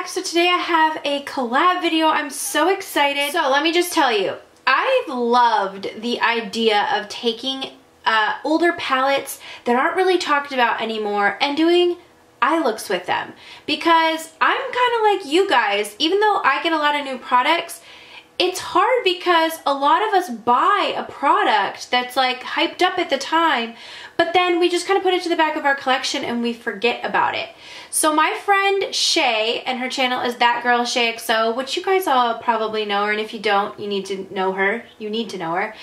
back. So today I have a collab video. I'm so excited. So let me just tell you, I've loved the idea of taking older palettes that aren't really talked about anymore and doing eye looks with them, because I'm kind of like you guys. Even though I get a lot of new products, it's hard because a lot of us buy a product that's like hyped up at the time, but then we just kind of put it to the back of our collection and we forget about it. So my friend Shay, and her channel is That Girl Shay XO, which you guys all probably know her, and if you don't, you need to know her. You need to know her.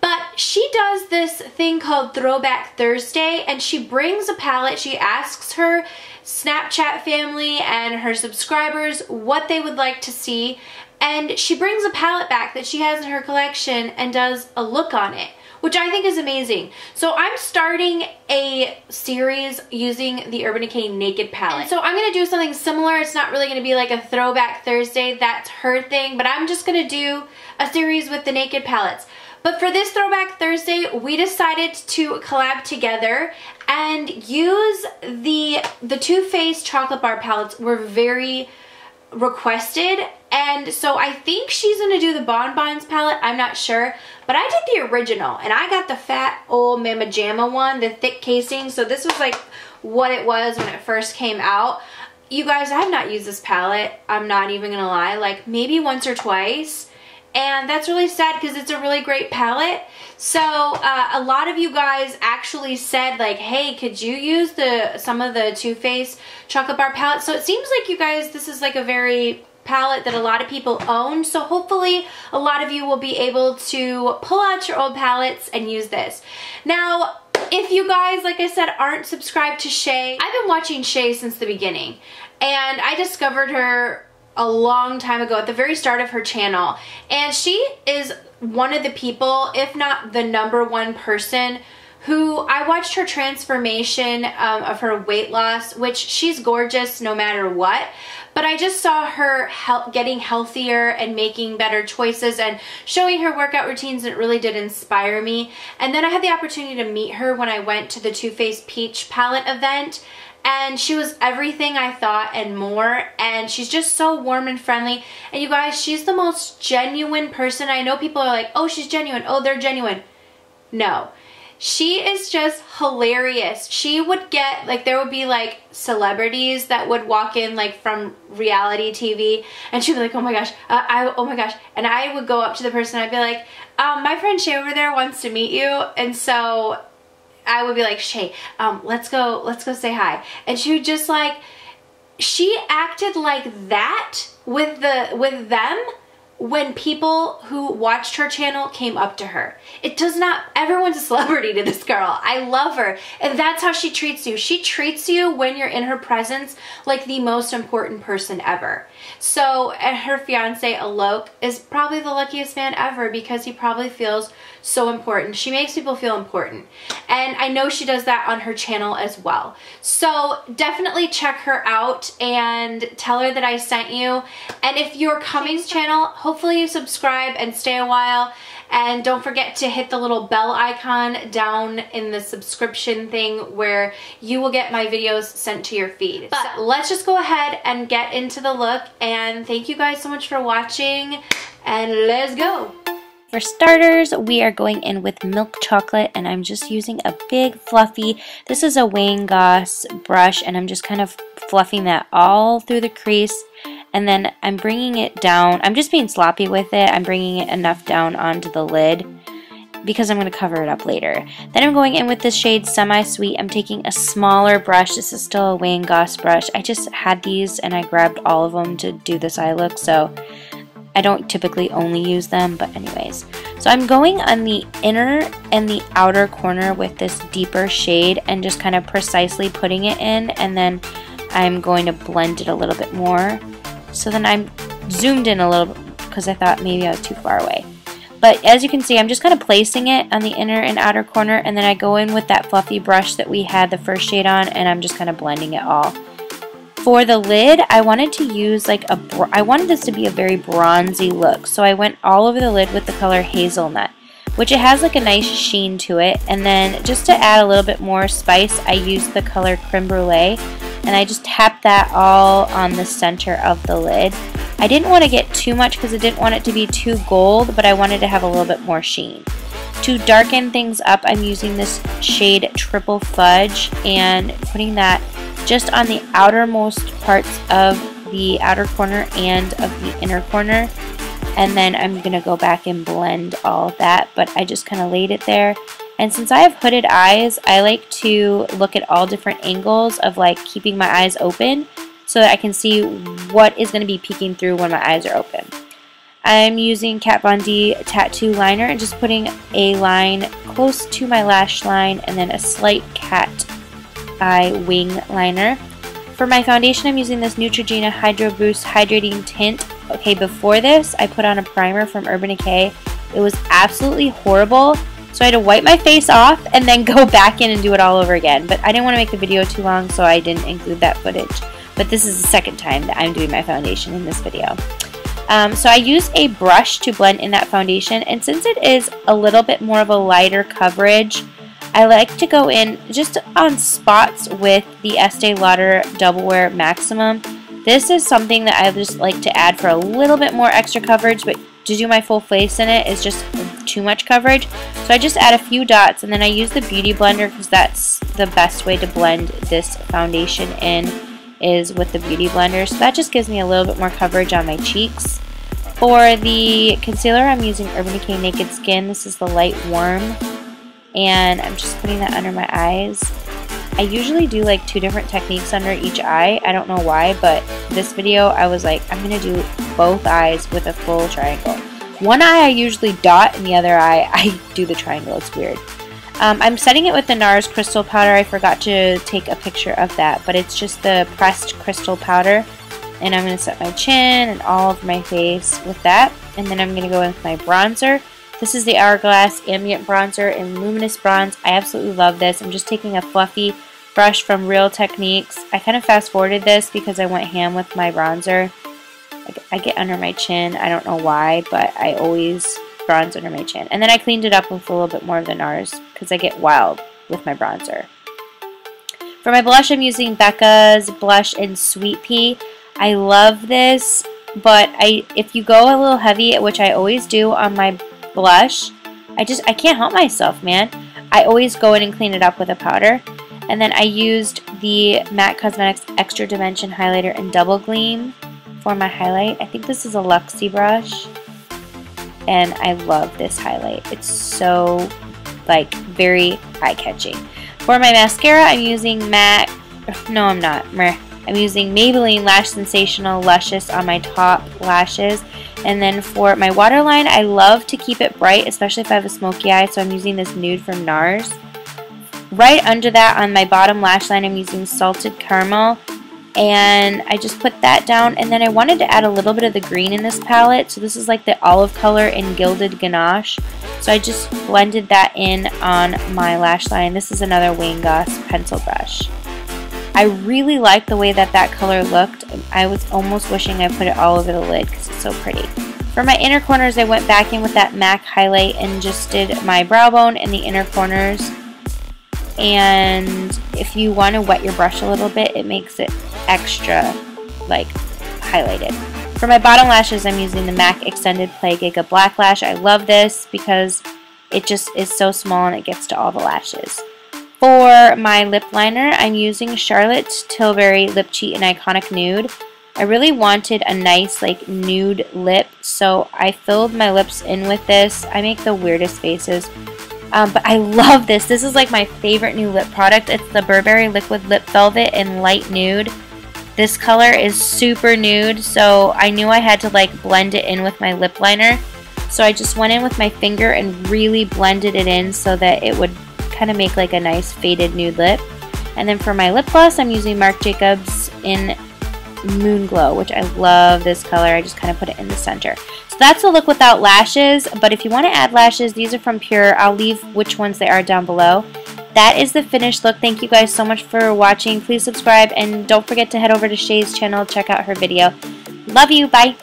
But she does this thing called Throwback Thursday, and she brings a palette. She asks her Snapchat family and her subscribers what they would like to see, and she brings a palette back that she has in her collection and does a look on it, which I think is amazing. So I'm starting a series using the Urban Decay Naked palette. And so I'm gonna do something similar. It's not really gonna be like a Throwback Thursday, that's her thing, but I'm just gonna do a series with the Naked palettes. But for this Throwback Thursday, we decided to collab together and use the Too Faced chocolate bar palettes. Were very requested, and so I think she's gonna do the Bonbons palette. I'm not sure, but I did the original, and I got the fat old Mama Jamma one, the thick casing. So this was like what it was when it first came out. You guys, I have not used this palette, I'm not even gonna lie, like maybe once or twice, and that's really sad because it's a really great palette. So a lot of you guys actually said like, hey, could you use some of the Too Faced chocolate bar palette? So it seems like you guys, this is like a very palette that a lot of people own. So hopefully a lot of you will be able to pull out your old palettes and use this. Now, if you guys, like I said, aren't subscribed to Shay, I've been watching Shay since the beginning, and I discovered her a long time ago at the very start of her channel, and she is one of the people, if not the #1 person, who I watched her transformation of her weight loss, which she's gorgeous no matter what, but I just saw her getting healthier and making better choices and showing her workout routines, and it really did inspire me. And then I had the opportunity to meet her when I went to the Too Faced Peach palette event, and she was everything I thought and more, and she's just so warm and friendly. And you guys, she's the most genuine person. I know people are like, oh, she's genuine, oh, they're genuine. No, she is just hilarious. She would get, like, there would be like celebrities that would walk in like from reality TV, and she'd be like, oh my gosh, oh my gosh, and I would go up to the person, I'd be like, my friend Shay over there wants to meet you. And so I would be like, Shay, let's go say hi. And she would just like, she acted like that with them when people who watched her channel came up to her. It does not, everyone's a celebrity to this girl. I love her. And that's how she treats you. She treats you when you're in her presence like the most important person ever. So, and her fiance Alok is probably the luckiest man ever, because he probably feels so important. She makes people feel important. And I know she does that on her channel as well. So definitely check her out and tell her that I sent you. And if you're coming to the channel, hopefully you subscribe and stay a while. And don't forget to hit the little bell icon down in the subscription thing where you will get my videos sent to your feed. But let's just go ahead and get into the look. And thank you guys so much for watching, and let's go. For starters, we are going in with milk chocolate, and I'm just using a big fluffy, this is a Wayne Goss brush, and I'm just kind of fluffing that all through the crease, and then I'm bringing it down. I'm just being sloppy with it. I'm bringing it enough down onto the lid because I'm going to cover it up later. Then I'm going in with this shade Semi Sweet. I'm taking a smaller brush. This is still a Wayne Goss brush. I just had these and I grabbed all of them to do this eye look, so I don't typically only use them, but anyways. So I'm going on the inner and the outer corner with this deeper shade and just kind of precisely putting it in, and then I'm going to blend it a little bit more. So then I'm zoomed in a little bit because I thought maybe I was too far away. But as you can see, I'm just kind of placing it on the inner and outer corner, and then I go in with that fluffy brush that we had the first shade on, and I'm just kind of blending it all. For the lid, I wanted to use like I wanted this to be a very bronzy look, so I went all over the lid with the color Hazelnut, which it has like a nice sheen to it. And then just to add a little bit more spice, I used the color Creme Brulee. and I just tapped that all on the center of the lid. I didn't want to get too much because I didn't want it to be too gold, but I wanted to have a little bit more sheen. To darken things up, I'm using this shade Triple Fudge and putting that just on the outermost parts of the outer corner and of the inner corner. And then I'm going to go back and blend all of that, but I just kind of laid it there. And since I have hooded eyes, I like to look at all different angles of like keeping my eyes open so that I can see what is going to be peeking through when my eyes are open. I'm using Kat Von D Tattoo Liner and just putting a line close to my lash line and then a slight cat eye wing liner. For my foundation, I'm using this Neutrogena Hydro Boost Hydrating Tint. Okay, before this, I put on a primer from Urban Decay. It was absolutely horrible, so I had to wipe my face off and then go back in and do it all over again. But I didn't want to make the video too long, so I didn't include that footage. But this is the second time that I'm doing my foundation in this video. So I use a brush to blend in that foundation, and since it is a little bit more of a lighter coverage, I like to go in just on spots with the Estee Lauder Double Wear Maximum. This is something that I just like to add for a little bit more extra coverage, but to do my full face in it is just too much coverage. So I just add a few dots, and then I use the Beauty Blender because that's the best way to blend this foundation in, is with the Beauty Blender. So that just gives me a little bit more coverage on my cheeks. For the concealer, I'm using Urban Decay Naked Skin. This is the Light Warm, and I'm just putting that under my eyes. I usually do like 2 different techniques under each eye. I don't know why, but this video I was like, I'm going to do both eyes with a full triangle. One eye I usually dot, and the other eye I do the triangle. It's weird. I'm setting it with the NARS crystal powder. I forgot to take a picture of that, but it's just the pressed crystal powder. And I'm going to set my chin and all of my face with that. And then I'm going to go in with my bronzer. This is the Hourglass Ambient Bronzer in Luminous Bronze. I absolutely love this. I'm just taking a fluffy brush from Real Techniques. I kind of fast forwarded this because I went ham with my bronzer. I get under my chin. I don't know why, but I always bronze under my chin. And then I cleaned it up with a little bit more of the NARS because I get wild with my bronzer. For my blush, I'm using BECCA's Blush in Sweet Pea. I love this, but if you go a little heavy, which I always do on my blush, I can't help myself, man. I always go in and clean it up with a powder. And then I used the MAC Cosmetics Extra Dimension Highlighter in Double Gleam for my highlight. I think this is a Luxie brush, and I love this highlight. It's so, like, very eye-catching. For my mascara, I'm using I'm using Maybelline Lash Sensational Luscious on my top lashes. And then for my waterline, I love to keep it bright, especially if I have a smoky eye, so I'm using this Nude from NARS. Right under that, on my bottom lash line, I'm using Salted Caramel, and I just put that down. And then I wanted to add a little bit of the green in this palette, so this is like the olive color in Gilded Ganache. So I just blended that in on my lash line. This is another Wayne Goss pencil brush. I really like the way that color looked. I was almost wishing I put it all over the lid because it's so pretty. For my inner corners, I went back in with that MAC highlight and just did my brow bone in the inner corners. And if you want to wet your brush a little bit, it makes it extra, like, highlighted. For my bottom lashes, I'm using the MAC Extended Play Gigablack Lash. I love this because it just is so small and it gets to all the lashes. For my lip liner, I'm using Charlotte's Tilbury Lip Cheat in Iconic Nude. I really wanted a nice, like, nude lip, so I filled my lips in with this. I make the weirdest faces, but I love this. This is, like, my favorite new lip product. It's the Burberry Liquid Lip Velvet in Light Nude. This color is super nude, so I knew I had to, like, blend it in with my lip liner. So I just went in with my finger and really blended it in so that it would kind of make like a nice faded nude lip. And then for my lip gloss, I'm using Marc Jacobs in MoonGlow, which I love this color. I just kind of put it in the center. So that's the look without lashes, but if you want to add lashes, these are from Pure. I'll leave which ones they are down below. That is the finished look. Thank you guys so much for watching. Please subscribe, and don't forget to head over to Shay's channel, check out her video. Love you. Bye.